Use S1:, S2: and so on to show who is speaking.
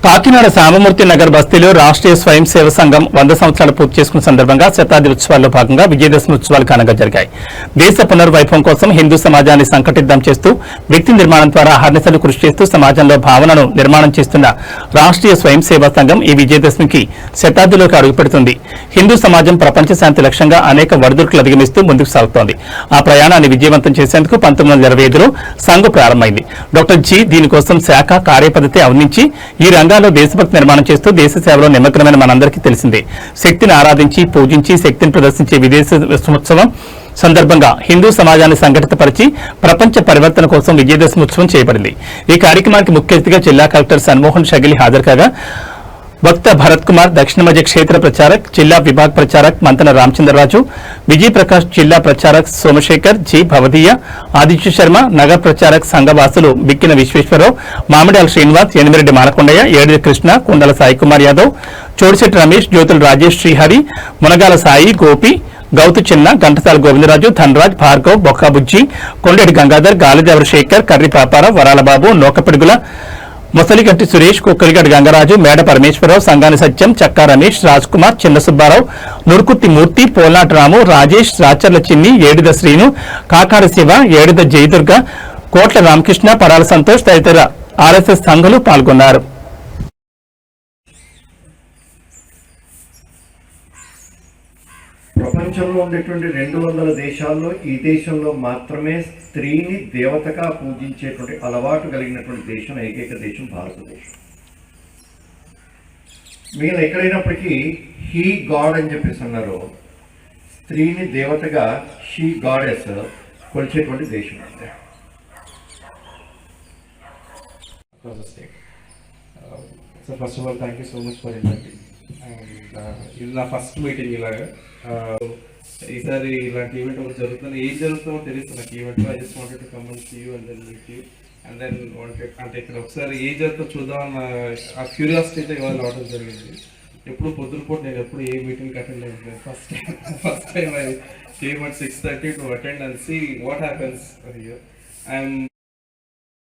S1: కాకినాడ సామమూర్తి నగర్ బస్తీలో రాష్ట్రీయ స్వయం సేవ సంఘం 100 సంవత్సరాలు పూర్తి చేసుకున్న సందర్భంగా శతాబ్ది ఉత్సవాల్లో భాగంగా విజయదశమి ఉత్సవాలు ఘనంగా జరిగాయి. దేశ పునర్వైభవం కోసం హిందూ సమాజాన్ని సంకటితం చేస్తూ వ్యక్తి నిర్మాణం ద్వారా అహర్నిశలు కృషి చేస్తూ సమాజంలో భావనను నిర్మాణం చేస్తున్న రాష్ట్రీయ స్వయం సేవా సంఘం ఈ విజయదశమికి శతాబ్దిలోకి అడుగుపెడుతుంది. హిందూ సమాజం ప్రపంచ శాంతి లక్ష్యంగా అనేక ఒడిదుడుకులు అధిగమిస్తూ ముందుకు సాగుతోంది. ఆ ప్రయాణాన్ని విజయవంతం చేసేందుకు 1925లో సంఘం ప్రారంభమైంది. డాక్టర్ జి దీనికోసం శాఖ కార్యపద్ధతి అందించి ఈ రంగాల్లో దేశభక్తి నిర్మాణం చేస్తూ దేశ సేవలో నిమగ్నమైన మనందరికీ తెలిసిందే. శక్తిని ఆరాధించి పూజించి శక్తిని ప్రదర్శించే విజయోత్సవం సందర్భంగా హిందూ సమాజాన్ని సంఘటితపరిచి ప్రపంచ పరివర్తన కోసం విజయదశమి ఉత్సవం చేయబడింది. ఈ కార్యక్రమానికి ముఖ్య అతిథిగా జిల్లా కలెక్టర్ సన్మోహన్ షగిలి హాజరు కాగా వక్త భరత్ కుమార్, దక్షిణ మధ్య క్షేత్ర ప్రచారక్, జిల్లా విభాగ్ ప్రచారక్ మంతన రామచంద్రరాజు, విజయ్ ప్రకాష్, జిల్లా ప్రచారక్ సోమశేఖర్, జి భవదీయ, ఆదిత్య శర్మ, నగర ప్రచారక్ సంఘవాసులు బిక్కిన విశ్వేశ్వరరావు, మామిడాల శ్రీనివాస్, ఎనిమిరెడ్డి మానకొండయ్య, ఏడిది కృష్ణ, కుండల సాయి కుమార్ యాదవ్, చోడిశెట్టి రమేష్, జ్యోతుల రాజేష్, శ్రీహరి, మునగాల సాయి, గోపి, గౌతు చిన్న, గంటసాల గోవిందరాజు, ధనరాజ్, భార్గవ్, బొక్కాబుజ్జి, కొండేటి గంగాధర్, గాలిదేవర శేఖర్, కర్రి పాపారావు, వరాలబాబు, నోకపిడుగుల ముసలిగంటి సురేష్, కుక్కలిగడ్డ గంగరాజు, మేడ పరమేశ్వరరావు, సంగాని సత్యం, చక్కా రమేష్, రాజ్ కుమార్, చిన్న సుబ్బారావు, నురుకుత్తి మూర్తి, పోల్నాటి రాము, రాజేష్, రాచర్ల చిన్ని, ఏడిద శ్రీను, కాకాడ శివ, ఏడిద జయదుర్గ, కోట్ల రామకృష్ణ, పడాల సంతోష్ తదితర ఆర్ఎస్ఎస్ సంఘులు పాల్గొన్నారు.
S2: ప్రపంచంలో ఉండేటువంటి 200 దేశాల్లో ఈ దేశంలో మాత్రమే స్త్రీని దేవతగా పూజించేటువంటి అలవాటు కలిగినటువంటి దేశం, ఏకైక దేశం భారతదేశం. మీరు ఎక్కడైనప్పటికీ హీ గాడ్ అని చెప్పేసి అన్నారు. స్త్రీని దేవతగా షీ గాడెస్ కొలిచేటువంటి దేశం అంటే.
S3: So first of all, thank you so much for inviting. ఇది నా ఫస్ట్ మీటింగ్ ఇలాగా. ఈసారి ఇలాంటి ఈవెంట్ ఒకటి జరుగుతుంది. ఏం జరుగుతుందో తెలుస్తుంది నాకు ఈవెంట్లో. I just wanted to come and see you and then meet you and then wanted అంటే ఇక్కడ ఒకసారి ఏం జరుగుతుందో చూద్దామన్న ఆ క్యూరియాసిటీతో ఇవాళ రావడం జరిగింది. ఎప్పుడు పొద్దునపూట నేను ఎప్పుడు ఏ మీటింగ్కి అటెండ్ అయ్యింది. First time I came at 6:30 to attend and see what happens here.